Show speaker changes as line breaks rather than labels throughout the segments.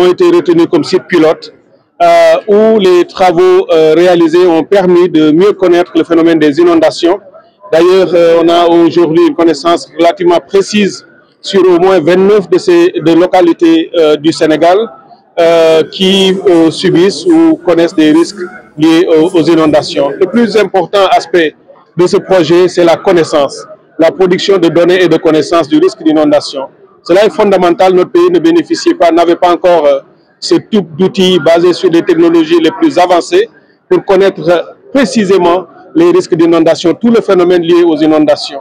ont été retenus comme sites pilotes, où les travaux réalisés ont permis de mieux connaître le phénomène des inondations. D'ailleurs, on a aujourd'hui une connaissance relativement précise sur au moins 29 de ces localités du Sénégal qui subissent ou connaissent des risques liés aux inondations. Le plus important aspect de ce projet, c'est la connaissance, la production de données et de connaissances du risque d'inondation. Cela est fondamental. Notre pays ne bénéficie pas, n'avait pas encore ce type d'outils basés sur les technologies les plus avancées pour connaître précisément les risques d'inondation, tout le phénomène lié aux inondations.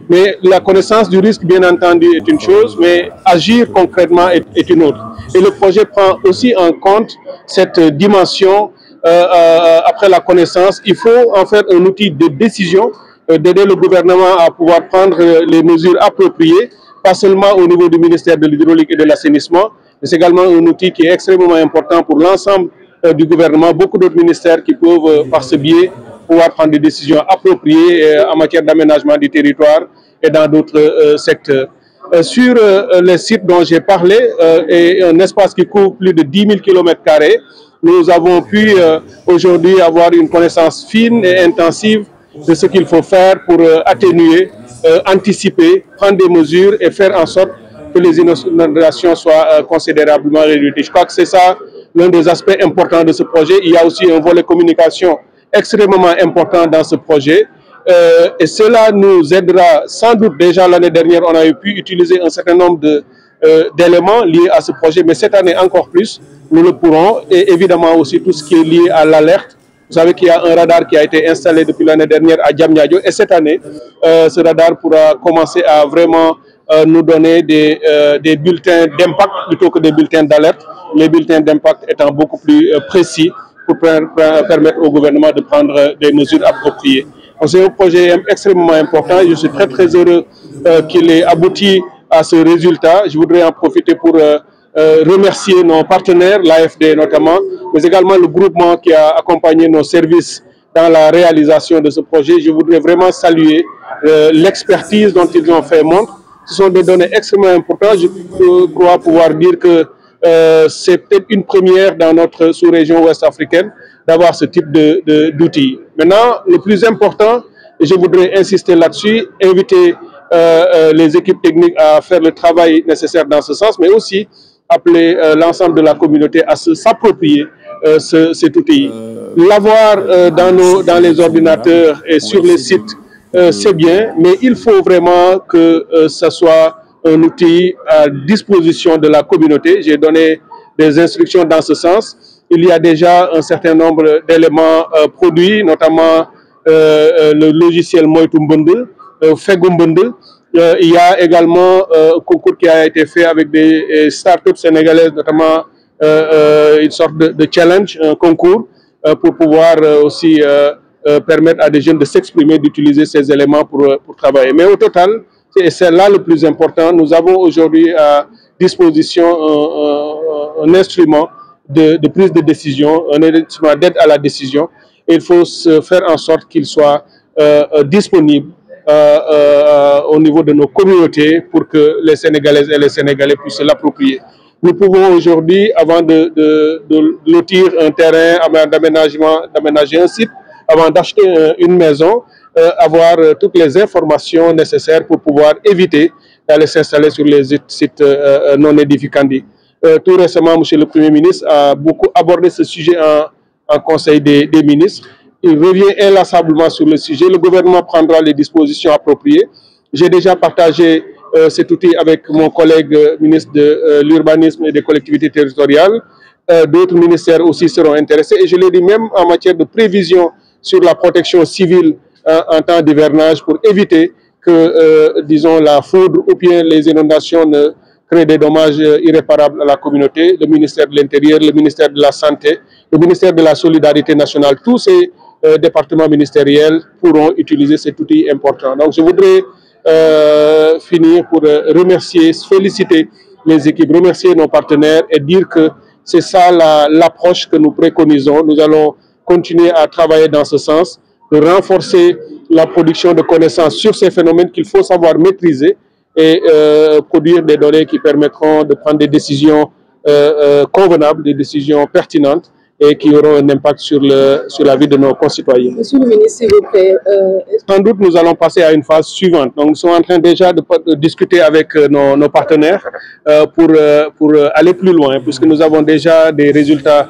Mais la connaissance du risque, bien entendu, est une chose, mais agir concrètement est une autre. Et le projet prend aussi en compte cette dimension. Après la connaissance, il faut en faire un outil de décision, d'aider le gouvernement à pouvoir prendre les mesures appropriées, pas seulement au niveau du ministère de l'Hydraulique et de l'Assainissement, mais c'est également un outil qui est extrêmement important pour l'ensemble du gouvernement. Beaucoup d'autres ministères qui peuvent, par ce biais, pouvoir prendre des décisions appropriées en matière d'aménagement du territoire et dans d'autres secteurs. Sur les sites dont j'ai parlé, et un espace qui couvre plus de 10 000 km², nous avons pu aujourd'hui avoir une connaissance fine et intensive de ce qu'il faut faire pour atténuer, anticiper, prendre des mesures et faire en sorte que les inondations soient considérablement réduites. Je crois que c'est ça l'un des aspects importants de ce projet. Il y a aussi un volet communication extrêmement important dans ce projet. Et cela nous aidera sans doute. Déjà l'année dernière, on a pu utiliser un certain nombre d'éléments liés à ce projet, mais cette année encore plus, nous le pourrons. Et évidemment aussi tout ce qui est lié à l'alerte. Vous savez qu'il y a un radar qui a été installé depuis l'année dernière à Diamniadio, et cette année, ce radar pourra commencer à vraiment nous donner des bulletins d'impact plutôt que des bulletins d'alerte, les bulletins d'impact étant beaucoup plus précis pour permettre au gouvernement de prendre des mesures appropriées. C'est un projet extrêmement important. Je suis très très heureux qu'il ait abouti à ce résultat. Je voudrais en profiter pour remercier nos partenaires, l'AFD notamment, mais également le groupement qui a accompagné nos services dans la réalisation de ce projet. Je voudrais vraiment saluer l'expertise dont ils ont fait montre. Ce sont des données extrêmement importantes. Je crois pouvoir dire que c'est peut-être une première dans notre sous-région ouest africaine d'avoir ce type d'outils. Maintenant, le plus important, et je voudrais insister là-dessus, inviter les équipes techniques à faire le travail nécessaire dans ce sens, mais aussi appeler l'ensemble de la communauté à s'approprier cet outil. L'avoir dans les ordinateurs et sur les sites, c'est bien, mais il faut vraiment que ce soit un outil à disposition de la communauté. J'ai donné des instructions dans ce sens. Il y a déjà un certain nombre d'éléments produits, notamment le logiciel Moitumbundu, Fegumbundu. Il y a également un concours qui a été fait avec des startups sénégalaises, notamment une sorte de challenge, un concours, pour pouvoir aussi permettre à des jeunes de s'exprimer, d'utiliser ces éléments pour travailler. Mais au total, et c'est là le plus important, nous avons aujourd'hui à disposition un instrument de prise de décision, un instrument d'aide à la décision. Et il faut se faire en sorte qu'il soit disponible au niveau de nos communautés pour que les Sénégalaises et les Sénégalais puissent l'approprier. Nous pouvons aujourd'hui, avant de lotir un terrain, avant d'aménager un site, avant d'acheter une maison, avoir toutes les informations nécessaires pour pouvoir éviter d'aller s'installer sur les sites non édificants. Tout récemment, M. le Premier ministre a beaucoup abordé ce sujet en Conseil des ministres. Il revient inlassablement sur le sujet. Le gouvernement prendra les dispositions appropriées. J'ai déjà partagé cet outil avec mon collègue ministre de l'Urbanisme et des collectivités territoriales. D'autres ministères aussi seront intéressés. Et je l'ai dit même en matière de prévision sur la protection civile en temps d'hivernage pour éviter que, disons, la foudre ou bien les inondations ne créent des dommages irréparables à la communauté. Le ministère de l'Intérieur, le ministère de la Santé, le ministère de la Solidarité nationale, tous ces départements ministériels pourront utiliser cet outil important. Donc je voudrais finir pour remercier, féliciter les équipes, remercier nos partenaires et dire que c'est ça l'approche que nous préconisons. Nous allons continuer à travailler dans ce sens, de renforcer la production de connaissances sur ces phénomènes qu'il faut savoir maîtriser et produire des données qui permettront de prendre des décisions convenables, des décisions pertinentes et qui auront un impact sur la vie de nos concitoyens.
Monsieur le ministre, s'il vous plaît.
Sans doute, nous allons passer à une phase suivante. Donc, nous sommes en train déjà de discuter avec nos partenaires pour aller plus loin, puisque nous avons déjà des résultats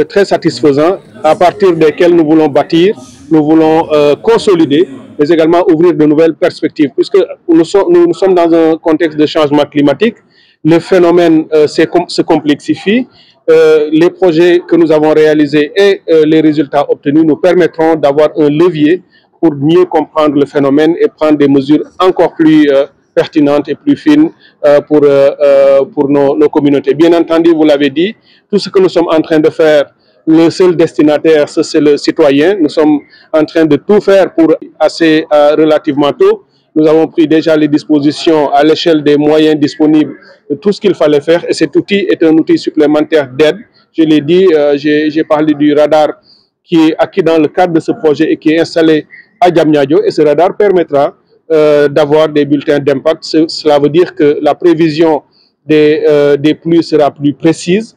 très satisfaisants à partir desquels nous voulons bâtir, nous voulons consolider, mais également ouvrir de nouvelles perspectives, puisque nous sommes dans un contexte de changement climatique. Le phénomène se complexifie. Les projets que nous avons réalisés et les résultats obtenus nous permettront d'avoir un levier pour mieux comprendre le phénomène et prendre des mesures encore plus pertinentes et plus fines pour nos communautés. Bien entendu, vous l'avez dit, tout ce que nous sommes en train de faire, le seul destinataire, c'est le citoyen. Nous sommes en train de tout faire pour assez relativement tôt. Nous avons pris déjà les dispositions à l'échelle des moyens disponibles de tout ce qu'il fallait faire et cet outil est un outil supplémentaire d'aide. Je l'ai dit, j'ai parlé du radar qui est acquis dans le cadre de ce projet et qui est installé à Diamniadio et ce radar permettra d'avoir des bulletins d'impact. Cela veut dire que la prévision des pluies sera plus précise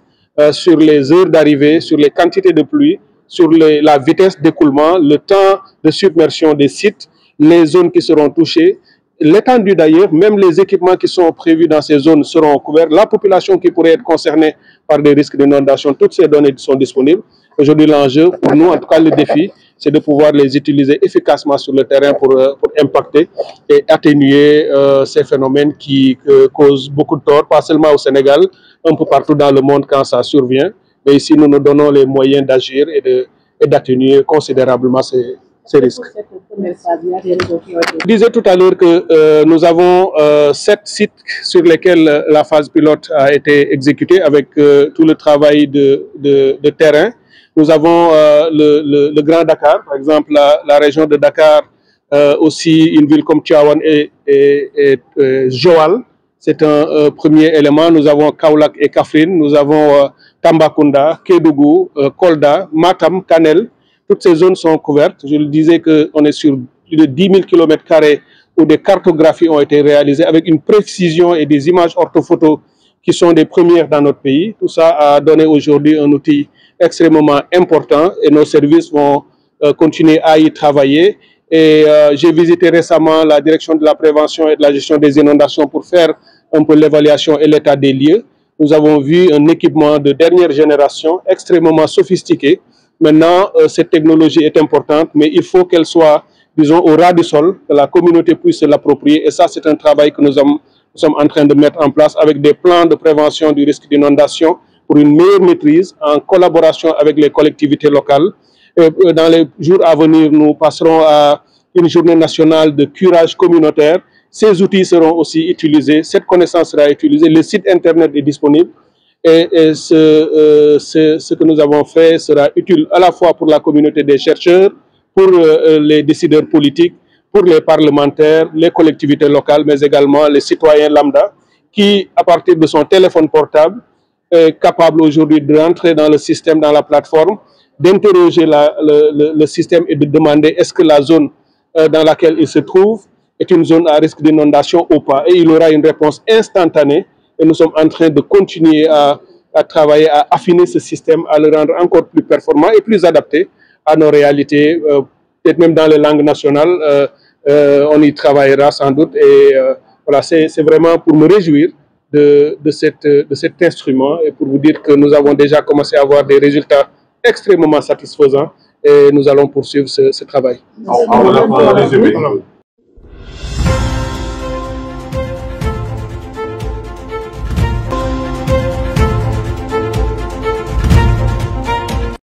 sur les heures d'arrivée, sur les quantités de pluie, sur la vitesse d'écoulement, le temps de submersion des sites, les zones qui seront touchées, l'étendue d'ailleurs, même les équipements qui sont prévus dans ces zones seront couverts, la population qui pourrait être concernée par des risques d'inondation, toutes ces données sont disponibles. Aujourd'hui, l'enjeu, pour nous, en tout cas le défi, c'est de pouvoir les utiliser efficacement sur le terrain pour impacter et atténuer ces phénomènes qui causent beaucoup de tort, pas seulement au Sénégal, un peu partout dans le monde quand ça survient. Mais ici, nous nous donnons les moyens d'agir et d'atténuer considérablement ces risques. Je disais tout à l'heure que nous avons 7 sites sur lesquels la phase pilote a été exécutée avec tout le travail de terrain. Nous avons le Grand Dakar, par exemple la région de Dakar, aussi une ville comme Tivaouane et Joal. C'est un premier élément. Nous avons Kaolack et Kaffrine, nous avons Tambacounda, Kédougou, Kolda, Matam, Kanel. Toutes ces zones sont couvertes. Je le disais qu'on est sur plus de 10 000 km² où des cartographies ont été réalisées avec une précision et des images orthophotos qui sont des premières dans notre pays. Tout ça a donné aujourd'hui un outil extrêmement important et nos services vont continuer à y travailler. Et j'ai visité récemment la direction de la prévention et de la gestion des inondations pour faire un peu l'évaluation et l'état des lieux. Nous avons vu un équipement de dernière génération extrêmement sophistiqué. Maintenant, cette technologie est importante, mais il faut qu'elle soit, disons, au ras du sol, que la communauté puisse se l'approprier. Et ça, c'est un travail que nous sommes en train de mettre en place avec des plans de prévention du risque d'inondation pour une meilleure maîtrise en collaboration avec les collectivités locales. Dans les jours à venir, nous passerons à une journée nationale de curage communautaire. Ces outils seront aussi utilisés, cette connaissance sera utilisée, le site internet est disponible et ce que nous avons fait sera utile à la fois pour la communauté des chercheurs, pour les décideurs politiques, pour les parlementaires, les collectivités locales, mais également les citoyens lambda qui, à partir de son téléphone portable, est capable aujourd'hui de rentrer dans le système, dans la plateforme, d'interroger le système et de demander est-ce que la zone dans laquelle il se trouve est une zone à risque d'inondation ou pas. Et il aura une réponse instantanée. Et nous sommes en train de continuer à travailler, à affiner ce système, à le rendre encore plus performant et plus adapté à nos réalités, peut-être même dans les langues nationales. On y travaillera sans doute. Et voilà, c'est vraiment pour me réjouir de cet instrument et pour vous dire que nous avons déjà commencé à avoir des résultats extrêmement satisfaisants et nous allons poursuivre ce travail.